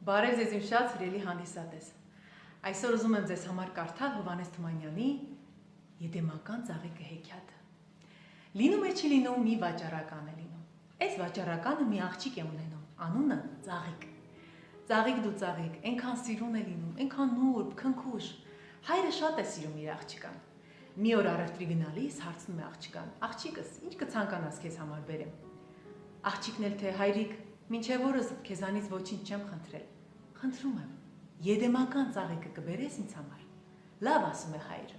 Բարև ձեզ իմ շատ սիրելի հանդիսատես։ Այսօր ուզում եմ ձեզ համար կարդալ Հովհաննես Թումանյանի Եդեմական ծաղիկը հեքիաթը։ Լինում է չի լինում մի վաճառական է լինում։ Այս վաճառականը մի աղջիկ է ունենում, անունը Ծաղիկ։ Ծաղիկ դու ծաղիկ, այնքան սիրուն է լինում, այնքան նուրբ, քնքուշ։ Հայրը շատ է սիրում իր աղջկան։ Մի օր առևտրի գնալիս հարցնում է աղջկան. «Աղջիկս, ինչ կցանկանաս քեզ համար բերեմ»։ Աղջիկն էլ թե հայրիկ, մինչև օրս քեզանից ոչինչ չեմ խնդրել։ Խնդրում եմ, եդեմական ծաղիկը կբերես ինձ համար։ Լավ, ասում է հայրը։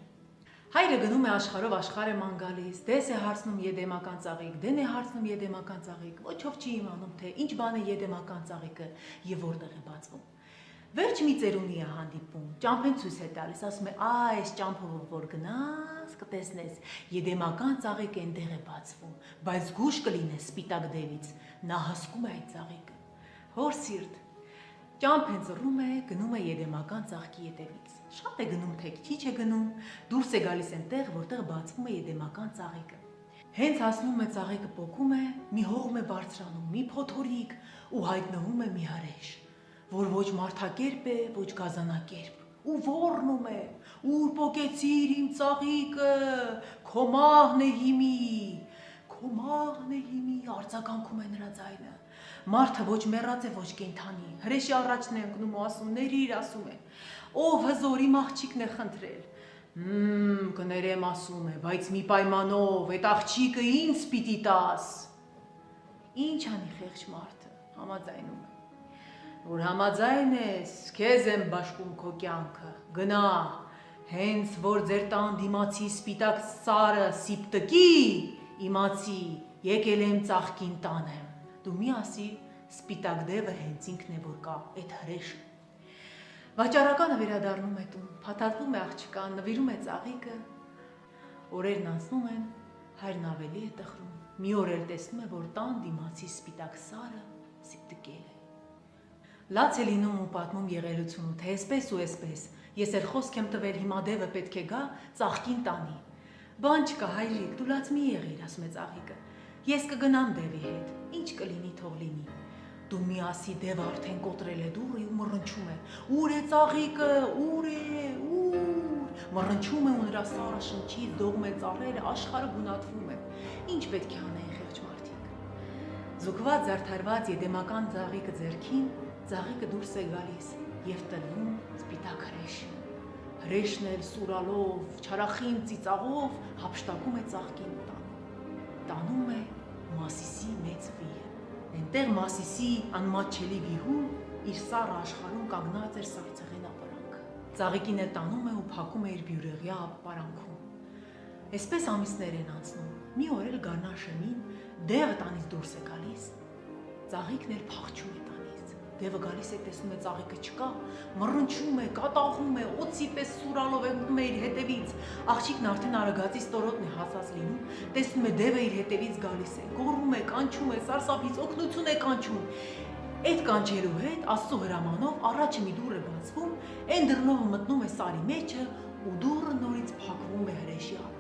Հայրը գնում է աշխարհով աշխարհ է ման գալիս, դես է հարցնում եդեմական ծաղիկ, դեն է հարցնում եդեմական ծաղիկ, ոչով չի իմանում, թե ինչ բան է եդեմական ծաղիկը եւ որտեղ է բացվում։ Վերջ մի ծերունի է հանդիպում, ճամփեն ցույց է տալիս, ասում է՝ այս ճամփով որ գնաս, կտեսնես, եդեմական ծաղիկը այնտեղ է բացվում, բայց զգուշ կլինես սպիտակ դևից։ Նա հսկում է այդ ծաղիկը։ Հոր սիրտ, ճամփեն ծռում է, գնում է եդեմական ծաղկի ետևից։ Շատ է գնում, թե քիչ է գնում, դուրս է գալիս այնտեղ, որտեղ բացվում է եդեմական ծաղիկը։ Հենց հասնում է ծաղիկը պոկում է, մի հողմ է բարձրանում, մի փոթորիկ ու հայտնվում է մի հրեշ, որ ոչ մարդակերպ է, ոչ գազանակերպ, ու ոռնում է. «Ուր պոկեցիր իմ ծաղիկը, քո մահն է հիմի, քո մահն է հիմի», արձագանքում է նրա ձայնը։ Մարդը ոչ մեռած է, ոչ կենդանի, հրեշի առաջն է ընկնում ու ասում՝ «Ներիր», ասում է, «Ով հզոր իմ աղջիկն է խնդրել»։ Կներեմ, ասում է, բայց մի պայմանով, այդ աղջիկը ինձ պիտի տաս։ Ինչ անի խեղճ մարդը, համաձայնում է։ Որ համաձայն ես, քեզ եմ բաշխում քո կյանքը, գնա, հենց որ ձեր տան դիմացի սպիտակ սարը սիպտկի, իմացի, եկել եմ ծաղկին տանեմ։ Դու մի ասի, սպիտակ դևը հենց ինքն է, որ կա, այդ հրեշը։ Վաճառականը վերադառնում է տուն, փաթաթվում է աղջկան, նվիրում է ծաղիկը։ Օրերն անցնում են, հայրն ավելի է տխրում։ Մի օր էլ տեսնում է, որ տան դիմացի սպիտակ սարը սիպտկել է։ Լաց է լինում ու պատմում եղելությունը, թե այսպես ու այսպես, ես էլ խոսք եմ տվել, հիմա դևը պետք է գա ծաղկին տանի։ Բան չկա, հայրիկ, դու լաց մի եղիր, ասում է ծաղիկը։ Ես կգնամ դևի հետ, ինչ կլինի, թող լինի։ Դու մի ասի, դևը արդեն կոտրել է դուռը ու մռնչում է։ Ուր է ծաղիկը, ուր է, ուր։ Մռնչում է ու նրա սառը շնչից դողում է ծառերը, աշխարհը գունատվում է։ Ինչ պետք է անեն խեղճ մարդիկ։ Զուգված զարդարված եդեմական ծաղիկը ձեռքին, ծաղիկը դուրս է գալիս եւ տնվում սպիտակ հրեշին։ Հրեշն էլ սուրալով, չարախին ծիծաղով հափշտակում է ծաղկին տանում է Մասիսի մեծ վիհը։ Այնտեղ Մասիսի անմատչելի վիհում իր սառը աշխարհում կանգնած էր սառցեղեն ապարանքը։ Ծաղիկին էլ տանում է ու փակում է իր բյուրեղյա ապարանքում։ Այսպես ամիսներ են անցնում։ Մի օր էլ գարնան շեմին դևը տանից դուրս է գալիս։ Ծաղիկն էլ փախչում է տանից։ Դևը գալիս է, տեսնում է ծաղիկը չկա, մռնչում է, կատաղում է, օծի պես սուրալով ընկնում է իր հետևից։ Աղջիկն արդեն արագածի ստորոտն է հասած լինում, տեսնում է դևը իր հետևից գալիս է, գոռում է, կանչում է, սարսափից օգնություն է կանչում։ Այդ կանչելու հետ Աստծո հրամանով առաջը մի դուռ է բացվում, այն դռնովը մտնում է սարի մեջը ու դուռը նորից փակվում է հրեշի առաջ։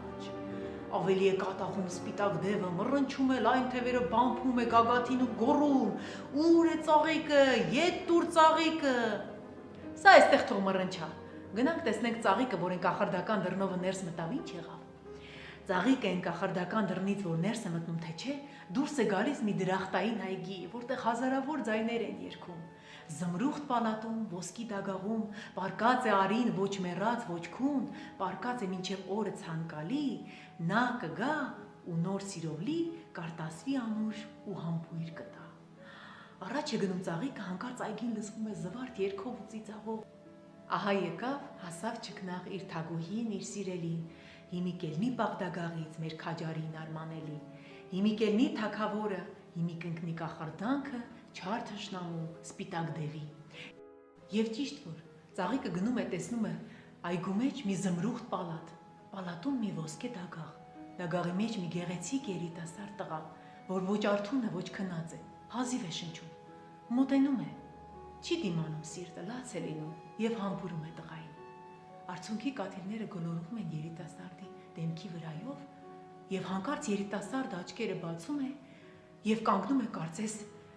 Ավելի է կատաղում սպիտակ դևը, մռնչում է, լայն թևերը բամփում է գագաթին ու գոռում. «Ուր է ծաղիկը, ետ տուր ծաղիկը»։ Սա այստեղ թող մռնչա։ Գնանք տեսնենք ծաղիկը, որ այն կախարդական դռնովը ներս մտավ, ինչ եղավ։ Ծաղիկը այն կախարդական դռնից, որ ներս է մտնում, թե չէ, դուրս է գալիս մի դրախտային այգի, որտեղ հազարավոր ձայներ են երգում։ Զմրուխտ պալատում, ոսկի դագաղում, պարկած է արին, ոչ մեռած, ոչ քուն, պարկած է մինչև օրը ցանկալի, նա կգա ու նոր սիրով լի կարտասվի անուշ ու համբույր կտա։ Առաջ է գնում ծաղիկը, հանկարծ այգին լսվում է զվարթ երգով ու ծիծաղով։ Ահա եկավ, հասավ չքնաղ իր թագուհին, իր սիրելին, հիմի կելնի Բաղդագաղից մեր քաջարին արմանելի, հիմի կելնի թագավորը, հիմի կընկնի կախարդանքը, չար թշնամու սպիտակ դևի։ Եվ ճիշտ որ ծաղիկը գնում է, տեսնում է այգու մեջ մի զմրուխտ պալատ, պալատում մի ոսկե դագաղ, դագաղի մեջ մի գեղեցիկ երիտասարդ տղա, որ ոչ արթուն է, ոչ քնած է, հազիվ է շնչում, մոտենում է, չի դիմանում սիրտը, լաց է լինում եւ համբուրում է տղային։ Արցունքի կաթիլները գլորվում են երիտասարդի դեմքի վրայով եւ հանկարծ երիտասարդը աչքերը բացում է եւ կանգնում է, կարծես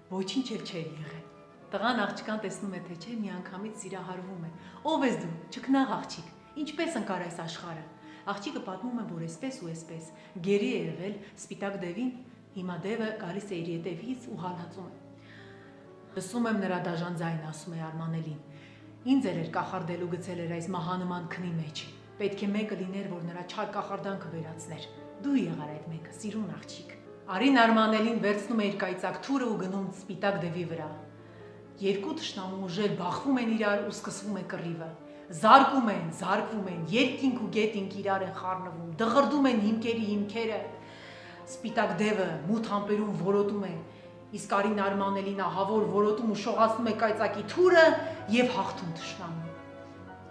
ոչինչ էլ չէր եղել։ Տղան աղջկան տեսնում է, թե չէ, միանգամից սիրահարվում է։ Ո՞վ ես դու, չքնաղ աղջիկ, ինչպես ընկար այս աշխարհը։ Աղջիկը պատմում է, որ այսպես ու այսպես գերի է եղել սպիտակ դևին, հիմա դևը գալիս է իր ետևից ու հալածում է։ Լսում եմ նրա դաժան ձայնը, ասում է Արմանելին։ Ինձ էր կախարդելու գցել էր այս մահանման քնի մեջ։ Պետք է մեկը լիներ, որ նրա չար կախարդանքը վերացներ։ Դու եղար այդ մեկը, սիրուն աղջիկ։ Արին Արմանելին վերցնում է իր կայծակ թուրը ու գնում սպիտակ դևի վրա։ Երկու թշնամու ուժեր բախվում են իրար ու սկսվում է կռիվը։ Զարկում են, զարկվում են, երկինք ու գետինք իրար են խառնվում, դղրդում են հիմքերի հիմքերը։ Սպիտակ դևը մութ ամպերում որոտում է, իսկ Արին Արմանելին ահավոր որոտում ու շողացնում է կայծակի թուրը եւ հաղթում թշնամուն։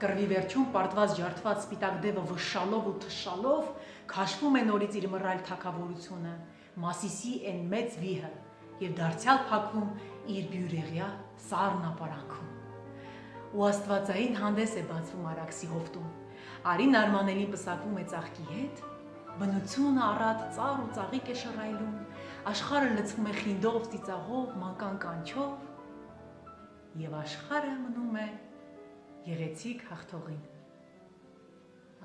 Կռվի վերջում պարտված ջարդված սպիտակ դևը վշշալով ու թշշալով քաշվում է նորից իր մռայլ թագավորությունը, Մասիսի այն մեծ վիհը եւ դարձյալ փակվում իր բյուրեղյա սառն ապարանքում։ Ու աստվածային հանդես է բացվում Արաքսի հովտում։ Արին Արմանելին պսակվում է ծաղկի հետ, բնությունը առատ ծառ ու ծաղիկ է շռայլում, աշխարհը լցվում է խինդով, ծիծաղով, մանկան կանչով եւ աշխարհը մնում է գեղեցիկ հաղթողին։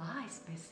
Ահա այսպես